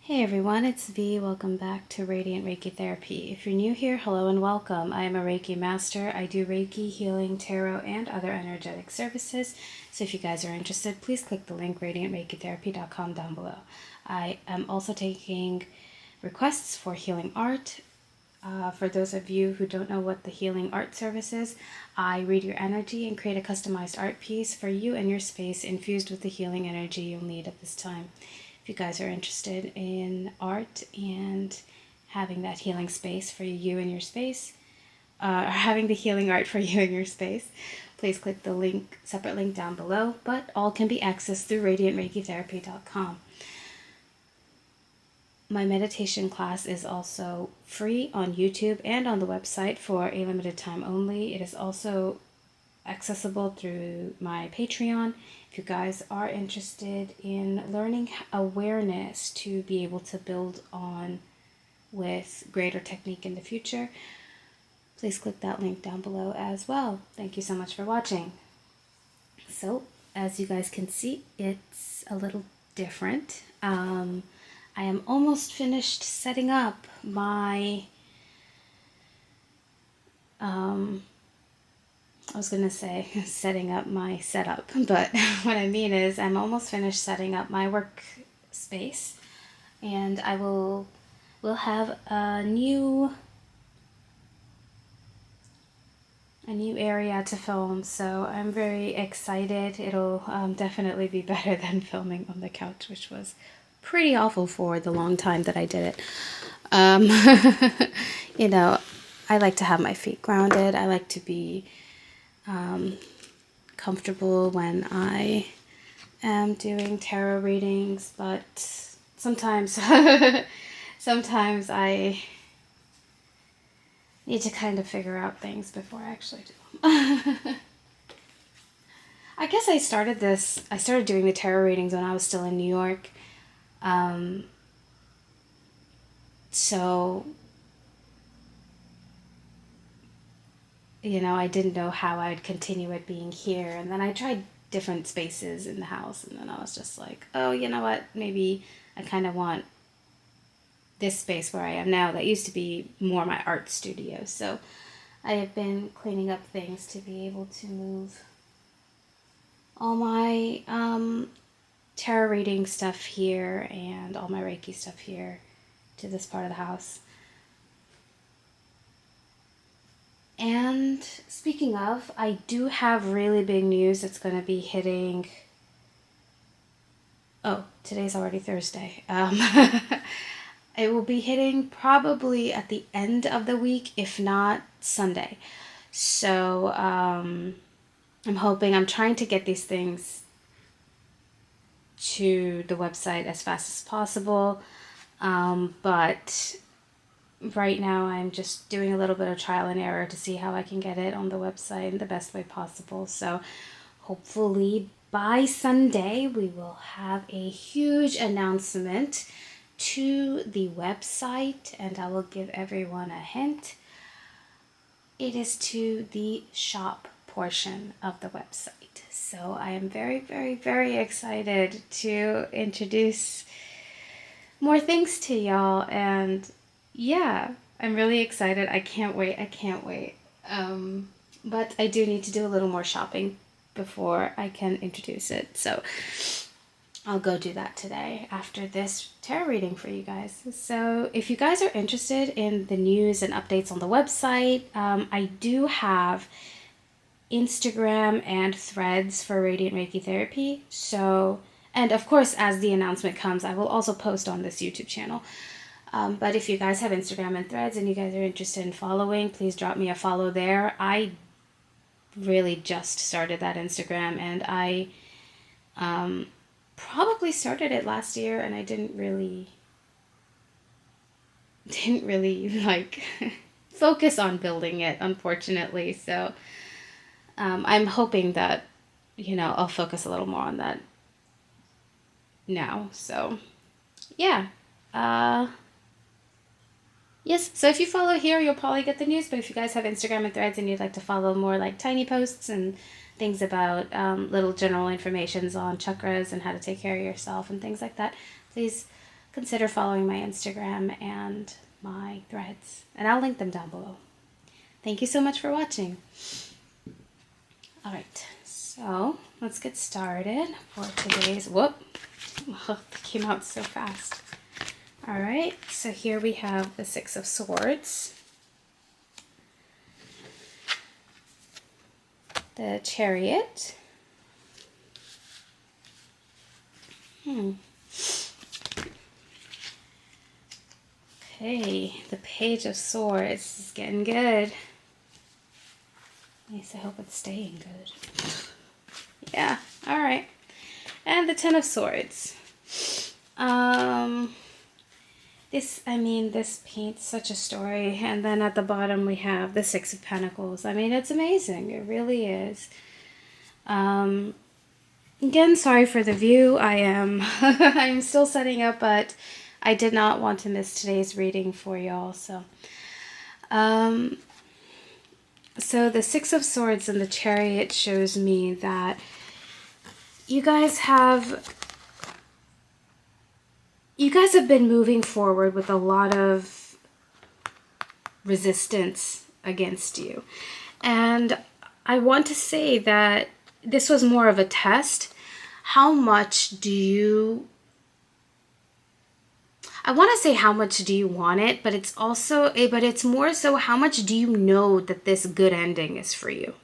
Hey everyone, it's V. Welcome back to Radiant Reiki Therapy. If you're new here, hello and welcome. I am a Reiki master. I do Reiki, healing, tarot, and other energetic services. So if you guys are interested, please click the link radiantreikitherapy.com down below. I am also taking requests for healing art. For those of you who don't know what the healing art service is, I read your energy and create a customized art piece for you and your space infused with the healing energy you'll need at this time. If you guys are interested in art and having that healing space for you and your space, or having the healing art for you and your space, please click the link, separate link down below, but all can be accessed through radiantreikitherapy.com. My meditation class is also free on YouTube and on the website for a limited time only. It is also accessible through my Patreon. If you guys are interested in learning awareness to be able to build on with greater technique in the future, please click that link down below as well. Thank you so much for watching. So, as you guys can see, it's a little different. I am almost finished setting up my I was going to say setting up my setup, but what I mean is I'm almost finished setting up my workspace, and we'll have a new area to film, so I'm very excited. It'll definitely be better than filming on the couch, which was pretty awful for the long time that I did it. You know, I like to have my feet grounded. I like to be comfortable when I am doing tarot readings, but sometimes sometimes I need to kind of figure out things before I actually do them. I guess I started doing the tarot readings when I was still in New York. So I didn't know how I'd continue it being here. And then I tried different spaces in the house, and then I was just like, oh, you know what? Maybe I kind of want this space where I am now. That used to be more my art studio. So I have been cleaning up things to be able to move all my tarot reading stuff here and all my Reiki stuff here to this part of the house. And speaking of, I do have really big news that's going to be hitting. Oh, today's already Thursday. It will be hitting probably at the end of the week, if not Sunday. So I'm trying to get these things to the website as fast as possible. But right now I'm just doing a little bit of trial and error to see how I can get it on the website in the best way possible. So hopefully by Sunday we will have a huge announcement to the website, and I will give everyone a hint. It is to the shop portion of the website. So I am very, very, very excited to introduce more things to y'all, and yeah, I'm really excited. I can't wait. But I do need to do a little more shopping before I can introduce it. So I'll go do that today after this tarot reading for you guys. So if you guys are interested in the news and updates on the website, I do have Instagram and Threads for Radiant Reiki Therapy. So, and of course, as the announcement comes, I will also post on this YouTube channel. But if you guys have Instagram and Threads and you guys are interested in following, please drop me a follow there. I really just started that Instagram, and I probably started it last year, and I didn't really like focus on building it, unfortunately. So I'm hoping that I'll focus a little more on that now. So yeah. Yes, so if you follow here, you'll probably get the news, but if you guys have Instagram and Threads and you'd like to follow more like tiny posts and things about little general informations on chakras and how to take care of yourself and things like that, please consider following my Instagram and my threads, and I'll link them down below. Thank you so much for watching. All right, so let's get started for today's, whoop, oh, it came out so fast. All right, so here we have the Six of Swords, the Chariot, okay, the Page of Swords. This is getting good. At least I hope it's staying good. Yeah, all right. And the Ten of Swords. This paints such a story. And then at the bottom we have the Six of Pentacles. I mean, it's amazing. It really is. Again, sorry for the view. I'm still setting up, but I did not want to miss today's reading for y'all. So the Six of Swords and the Chariot shows me that you guys have been moving forward with a lot of resistance against you. And I want to say that this was more of a test. How much do you want it, but it's also, but it's more so how much do you know that this good ending is for you?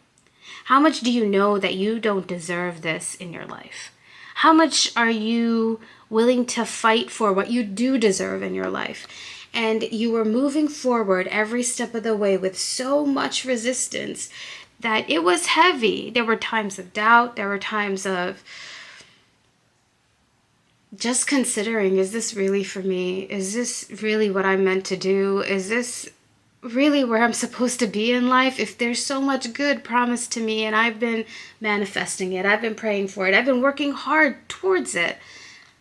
How much do you know that you don't deserve this in your life? How much are you willing to fight for what you do deserve in your life? And you were moving forward every step of the way with so much resistance that it was heavy. There were times of doubt. There were times of just considering, is this really for me? Is this really what I'm meant to do? Is this really where I'm supposed to be in life? If there's so much good promised to me and I've been manifesting it, I've been praying for it, I've been working hard towards it,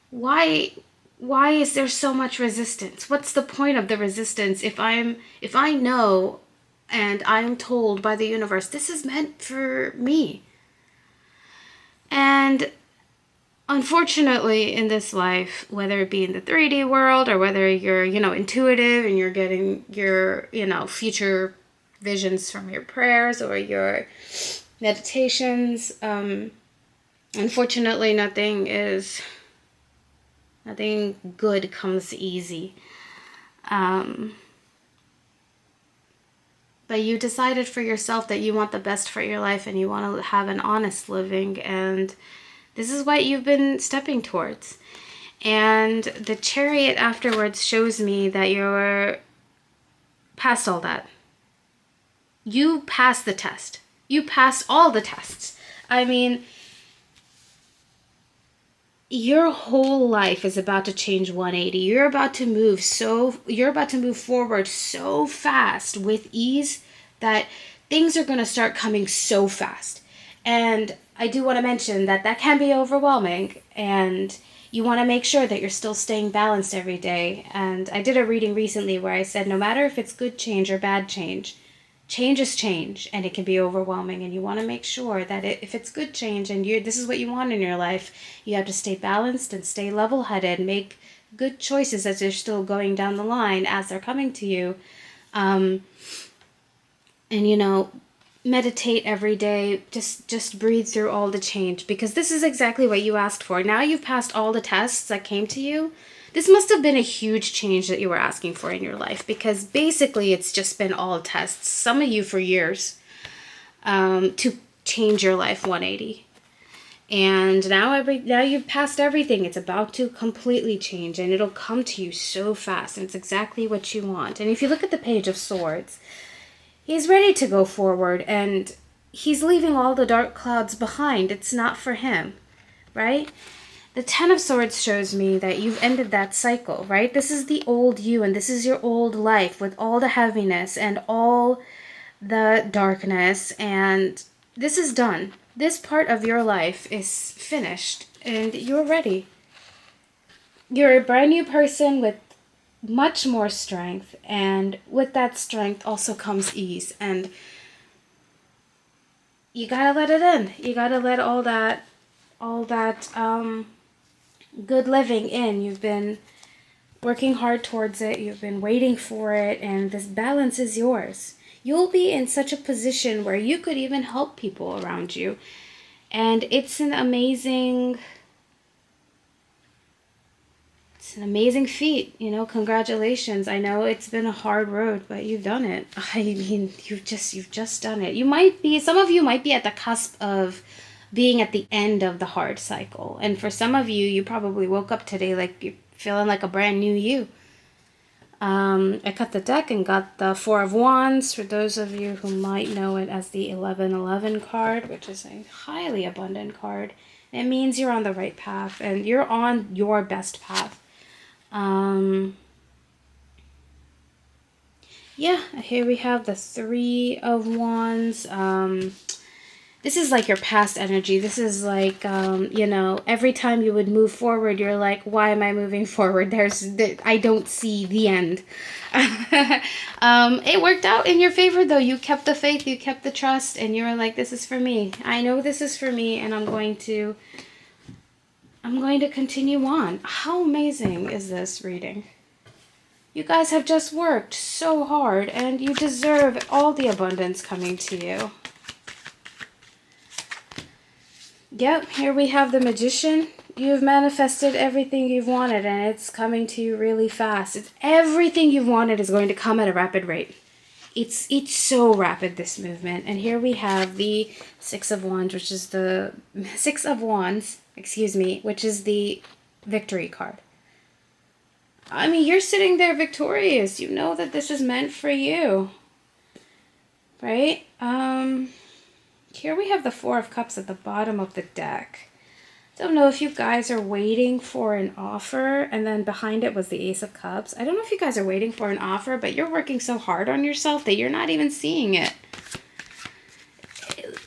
why is there so much resistance? What's the point of the resistance if I know and I'm told by the universe this is meant for me? And unfortunately, in this life, whether it be in the 3D world or whether you're, intuitive and you're getting your, future visions from your prayers or your meditations, unfortunately, nothing good comes easy. But you decided for yourself that you want the best for your life and you want to have an honest living, and this is what you've been stepping towards. And the Chariot afterwards shows me that you're past all that. You passed the test. You passed all the tests. I mean, your whole life is about to change 180. You're about to move forward so fast with ease that things are going to start coming so fast. And I do want to mention that can be overwhelming, and you want to make sure that you're still staying balanced every day. And I did a reading recently where I said no matter if it's good change or bad change, change is change, and it can be overwhelming. And you want to make sure that if it's good change and this is what you want in your life, you have to stay balanced and stay level-headed, make good choices as you're still going down the line as they're coming to you. Meditate every day. Just breathe through all the change, because this is exactly what you asked for. Now you've passed all the tests that came to you. This must have been a huge change that you were asking for in your life, because basically it's just been all tests, some of you for years, to change your life 180. And now you've passed everything. It's about to completely change, and it'll come to you so fast, and it's exactly what you want. And if you look at the Page of Swords, he's ready to go forward, and he's leaving all the dark clouds behind. It's not for him, right? The Ten of Swords shows me that you've ended that cycle, right? This is the old you, and this is your old life with all the heaviness and all the darkness, and this is done. This part of your life is finished, and you're ready. You're a brand new person with much more strength, and with that strength also comes ease, and you gotta let it in. You gotta let all that good living in. You've been working hard towards it. You've been waiting for it, and this balance is yours. You'll be in such a position where you could even help people around you. And it's an amazing feat, you know. Congratulations. I know it's been a hard road, but you've done it. I mean, you've just done it. Some of you might be at the cusp of being at the end of the hard cycle. And for some of you, you probably woke up today like you're feeling like a brand new you. I cut the deck and got the Four of Wands, for those of you who might know it as the 1111 card, which is a highly abundant card. It means you're on the right path and you're on your best path. Yeah, here we have the Three of Wands. This is like your past energy. This is like, you know, every time you would move forward, you're like, why am I moving forward? I don't see the end. It worked out in your favor, though. You kept the faith, you kept the trust, and you were like, this is for me. I know this is for me, and I'm going to continue on. How amazing is this reading? You guys have just worked so hard, and you deserve all the abundance coming to you. Yep, here we have the Magician. You've manifested everything you've wanted, and it's coming to you really fast. Everything you've wanted is going to come at a rapid rate. It's so rapid, this movement. And here we have the Six of Wands, which is the which is the Victory card. I mean, you're sitting there victorious. You know that this is meant for you, right? Here we have the Four of Cups at the bottom of the deck. Don't know if you guys are waiting for an offer, and then behind it was the Ace of Cups. I don't know if you guys are waiting for an offer, but you're working so hard on yourself that you're not even seeing it.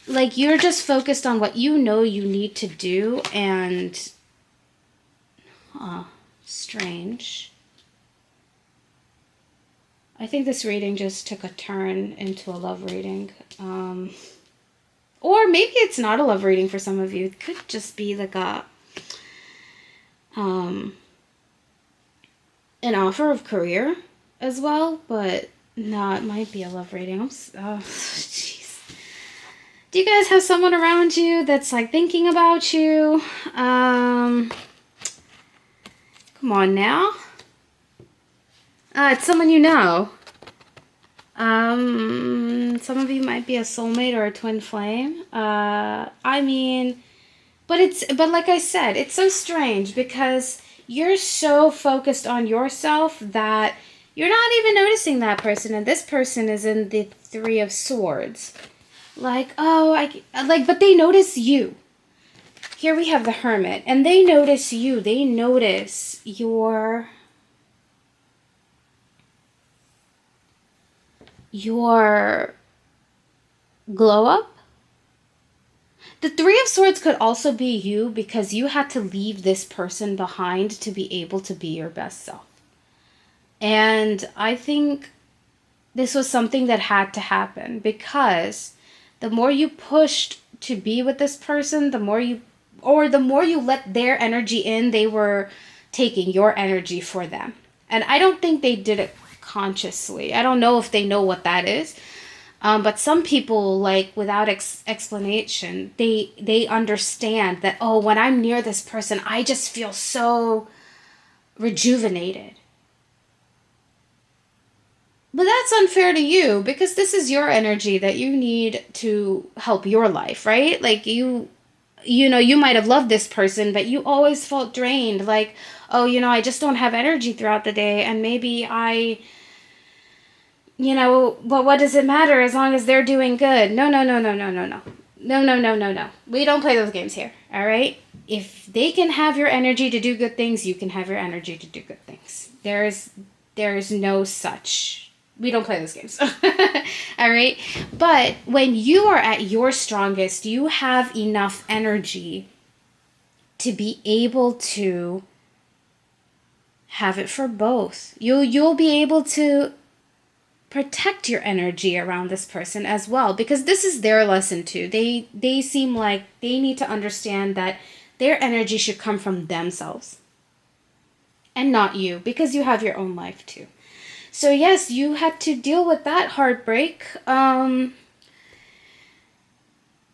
Like, you're just focused on what you know you need to do, and strange. I think this reading just took a turn into a love reading. Or maybe it's not a love reading for some of you. It could just be like an offer of career as well. But no, it might be a love reading. Jeez. Do you guys have someone around you that's like thinking about you? Come on now. It's someone you know. Some of you might be a soulmate or a twin flame. I mean, but like I said, it's so strange because you're so focused on yourself that you're not even noticing that person, and this person is in the Three of Swords. Like, but they notice you. Here we have the Hermit, and they notice you. They notice your glow up. The Three of Swords could also be you because you had to leave this person behind to be able to be your best self. And I think this was something that had to happen because the more you pushed to be with this person, the more you let their energy in, they were taking your energy for them. And I don't think they did it consciously. I don't know if they know what that is. But some people, like, without explanation, they understand that, oh, when I'm near this person, I just feel so rejuvenated. But that's unfair to you because this is your energy that you need to help your life, right? Like, you know, you might have loved this person, but you always felt drained. Like, oh, you know, I just don't have energy throughout the day, and maybe but what does it matter as long as they're doing good? No. We don't play those games here, all right? If they can have your energy to do good things, you can have your energy to do good things. There's no such. We don't play those games, all right? But when you are at your strongest, you have enough energy to be able to have it for both. You'll be able to protect your energy around this person as well, because this is their lesson too. They seem like they need to understand that their energy should come from themselves. and not you, because you have your own life too. So yes, you had to deal with that heartbreak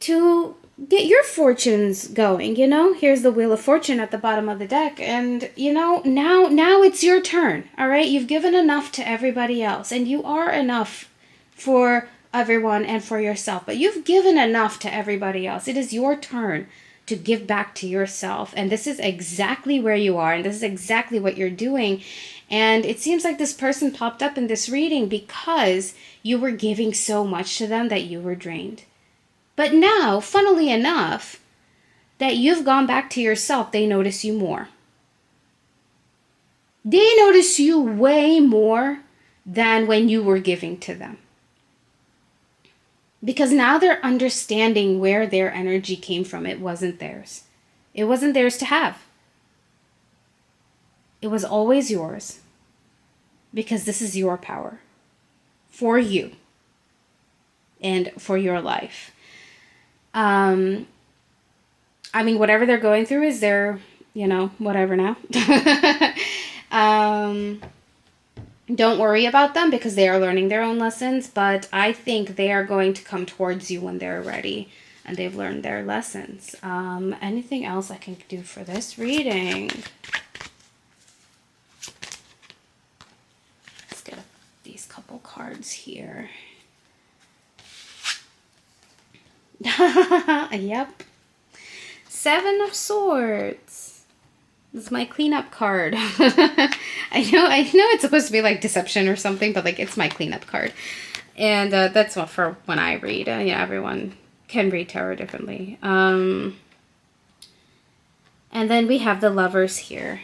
to get your fortunes going, you know? Here's the Wheel of Fortune at the bottom of the deck, and you know, now it's your turn. All right? You've given enough to everybody else, and you are enough for everyone and for yourself, but you've given enough to everybody else. It is your turn to give back to yourself, and this is exactly where you are, and this is exactly what you're doing. And it seems like this person popped up in this reading because you were giving so much to them that you were drained. But now, funnily enough, that you've gone back to yourself, they notice you more. They notice you way more than when you were giving to them. Because now they're understanding where their energy came from. It wasn't theirs. It wasn't theirs to have. It was always yours. Because this is your power. For you. And for your life. I mean, whatever they're going through is their, whatever now. Don't worry about them because they are learning their own lessons, but I think they are going to come towards you when they're ready and they've learned their lessons. Anything else I can do for this reading? Let's get these couple cards here. Yep. 7 of Swords. This is my cleanup card. I know it's supposed to be like deception or something, but like it's my cleanup card. And that's what for when I read. Everyone can read tarot differently. And then we have the Lovers here.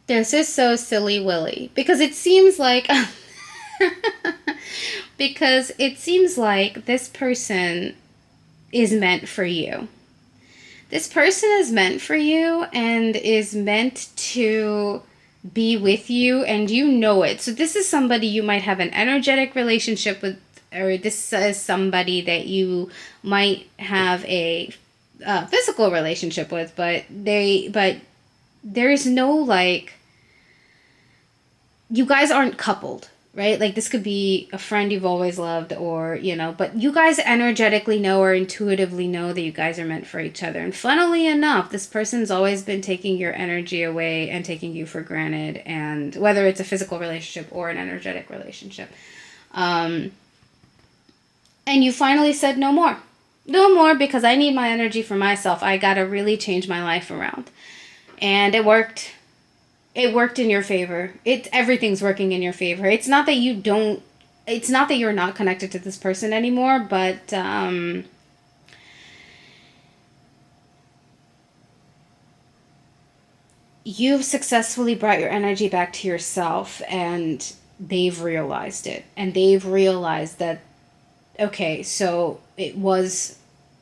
This is so silly willy because it seems like this person is meant for you. This person is meant for you and is meant to be with you, and you know it. So this is somebody you might have an energetic relationship with, or this is somebody that you might have a physical relationship with, but there's no like, you guys aren't coupled, right? Like this could be a friend you've always loved, or, but you guys energetically know or intuitively know that you guys are meant for each other. And funnily enough, this person's always been taking your energy away and taking you for granted, and whether it's a physical relationship or an energetic relationship. And you finally said no more. No more, because I need my energy for myself. I gotta really change my life around. And it worked. It worked in your favor. Everything's working in your favor. It's not that you're not connected to this person anymore, but you've successfully brought your energy back to yourself, and they've realized it. And they've realized that, okay, so it was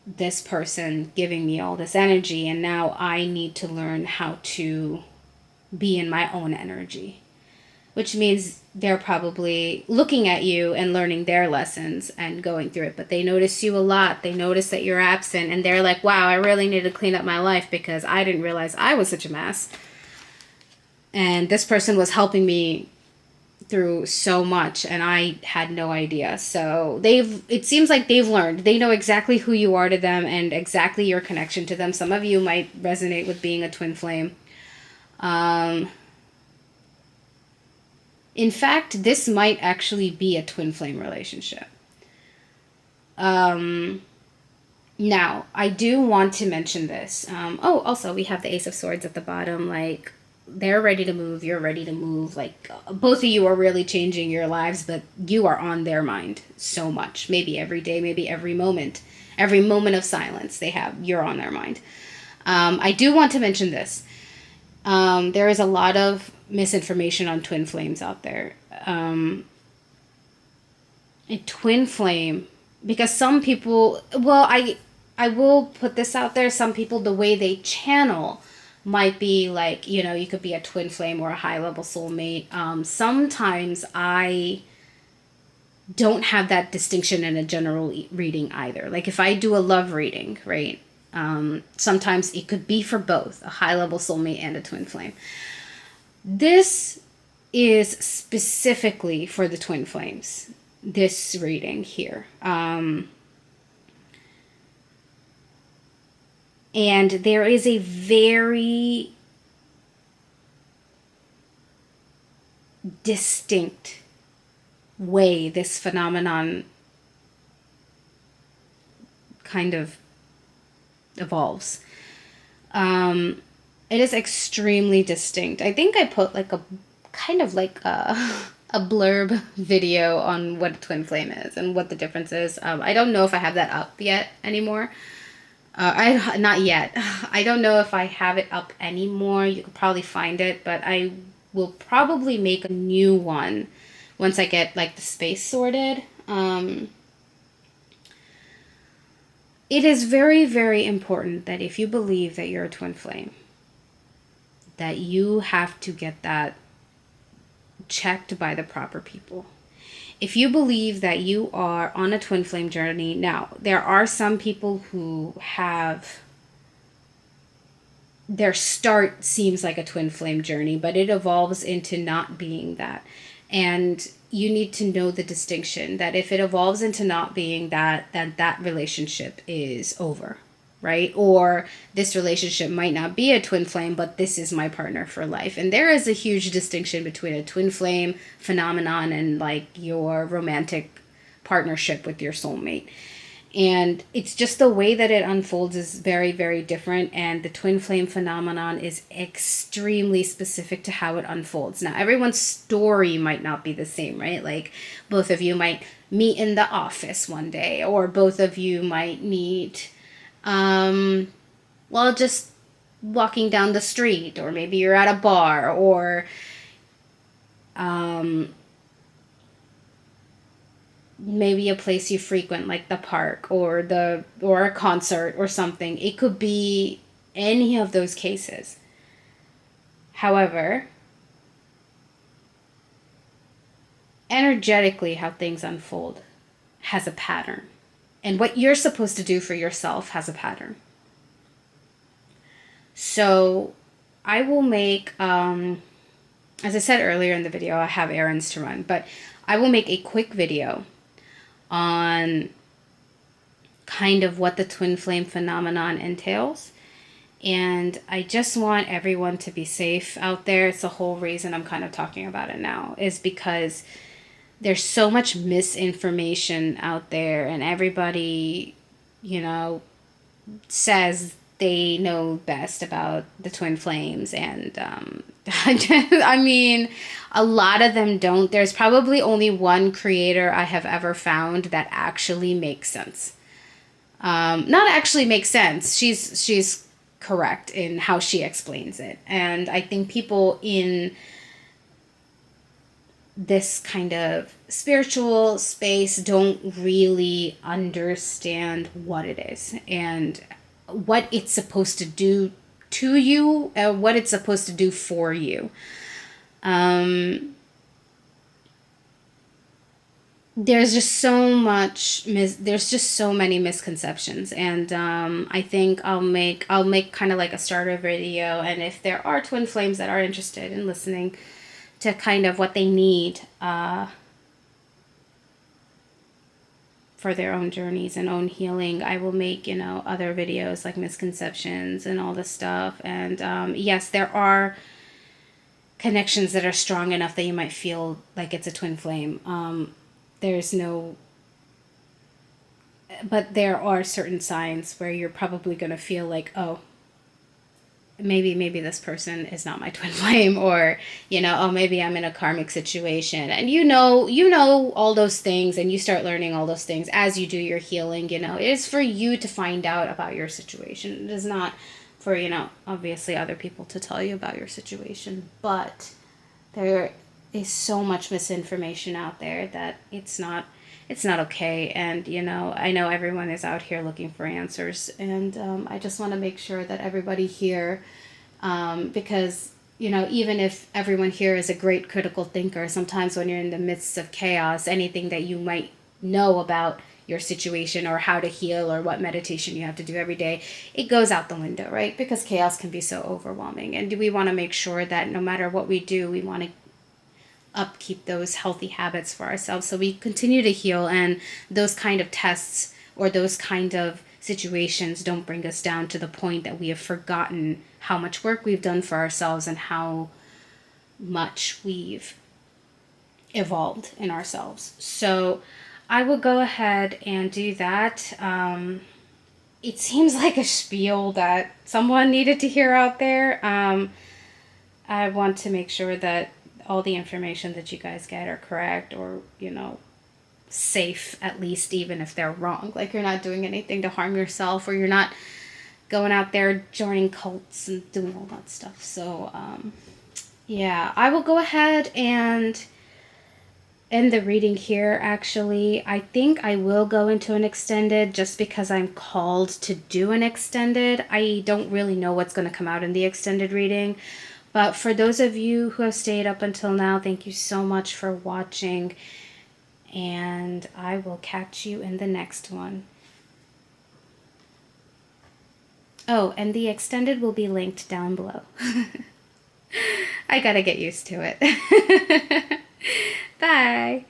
this person giving me all this energy, and now I need to learn how to be in my own energy, which means they're probably looking at you and learning their lessons and going through it. But they notice you a lot. They notice that you're absent, and they're like, wow, I really need to clean up my life because I didn't realize I was such a mess. And this person was helping me through so much, and I had no idea. So it seems like they've learned. They know exactly who you are to them and exactly your connection to them. Some of you might resonate with being a twin flame. In fact, this might actually be a twin flame relationship. Now, I do want to mention this. Also, we have the Ace of Swords at the bottom. Like, they're ready to move. You're ready to move. Like, both of you are really changing your lives, but you are on their mind so much. Maybe every day, maybe every moment of silence you're on their mind. I do want to mention this. There is a lot of misinformation on twin flames out there. A twin flame, because some people, I will put this out there, some people, the way they channel might be like, you could be a twin flame or a high level soulmate. Sometimes I don't have that distinction in a general reading either. Like if I do a love reading, right? Sometimes it could be for both a high level soulmate and a twin flame. This is specifically for the twin flames, this reading here. And there is a very distinct way this phenomenon kind of evolves. It is extremely distinct. I think I put like a kind of like a blurb video on what a twin flame is and what the difference is. I don't know if I have that up yet anymore. Not yet. I don't know if I have it up anymore. You could probably find it, but I will probably make a new one once I get like the space sorted. It is very, very important that if you believe that you're a twin flame, that you have to get that checked by the proper people. If you believe that you are on a twin flame journey, now there are some people who have their start seems like a twin flame journey, but it evolves into not being that. And you need to know the distinction that if it evolves into not being that, then that relationship is over, right? Or this relationship might not be a twin flame, but this is my partner for life. And there is a huge distinction between a twin flame phenomenon and like your romantic partnership with your soulmate. And it's just the way that it unfolds is very, very different. And the twin flame phenomenon is extremely specific to how it unfolds. Now, everyone's story might not be the same, right? Like both of you might meet in the office one day, or both of you might meet, just walking down the street, or maybe you're at a bar, or, maybe a place you frequent like the park or a concert or something. It could be any of those cases. However, energetically how things unfold has a pattern. And what you're supposed to do for yourself has a pattern. So I will make, as I said earlier in the video, I have errands to run, but I will make a quick video on kind of what the twin flame phenomenon entails. And I just want everyone to be safe out there. It's the whole reason I'm kind of talking about it now, is because there's so much misinformation out there, and everybody, says they know best about the twin flames. And I mean, a lot of them don't. There's probably only one creator I have ever found that actually makes sense. Not actually makes sense. She's correct in how she explains it. And I think people in this kind of spiritual space don't really understand what it is and what it's supposed to do to you, what it's supposed to do for you. There's just so much, there's just so many misconceptions. And I think I'll make kind of like a starter video. And if there are twin flames that are interested in listening to kind of what they need for their own journeys and own healing, I will make, other videos like misconceptions and all this stuff. And yes, there are connections that are strong enough that you might feel like it's a twin flame. But there are certain signs where you're probably going to feel like, oh, maybe this person is not my twin flame, or, oh, maybe I'm in a karmic situation. And you know all those things, and you start learning all those things as you do your healing. It is for you to find out about your situation. It is not for, obviously other people to tell you about your situation. But there is so much misinformation out there that it's not okay. And, I know everyone is out here looking for answers. And I just want to make sure that everybody here, because you know, even if everyone here is a great critical thinker, sometimes when you're in the midst of chaos, anything that you might know about your situation or how to heal or what meditation you have to do every day, it goes out the window, right? Because chaos can be so overwhelming. And we want to make sure that no matter what we do, we want to upkeep those healthy habits for ourselves so we continue to heal, and those kind of tests or those kind of situations don't bring us down to the point that we have forgotten how much work we've done for ourselves and how much we've evolved in ourselves. So I will go ahead and do that. It seems like a spiel that someone needed to hear out there. I want to make sure that all the information that you guys get are correct, or, you know, safe, at least, even if they're wrong. Like, you're not doing anything to harm yourself, or you're not going out there joining cults and doing all that stuff. So, yeah, I will go ahead and end the reading here. Actually, I think I will go into an extended just because I'm called to do an extended. I don't really know what's going to come out in the extended reading. But for those of you who have stayed up until now, thank you so much for watching. And I will catch you in the next one. Oh, and the extended will be linked down below. I gotta get used to it. Bye.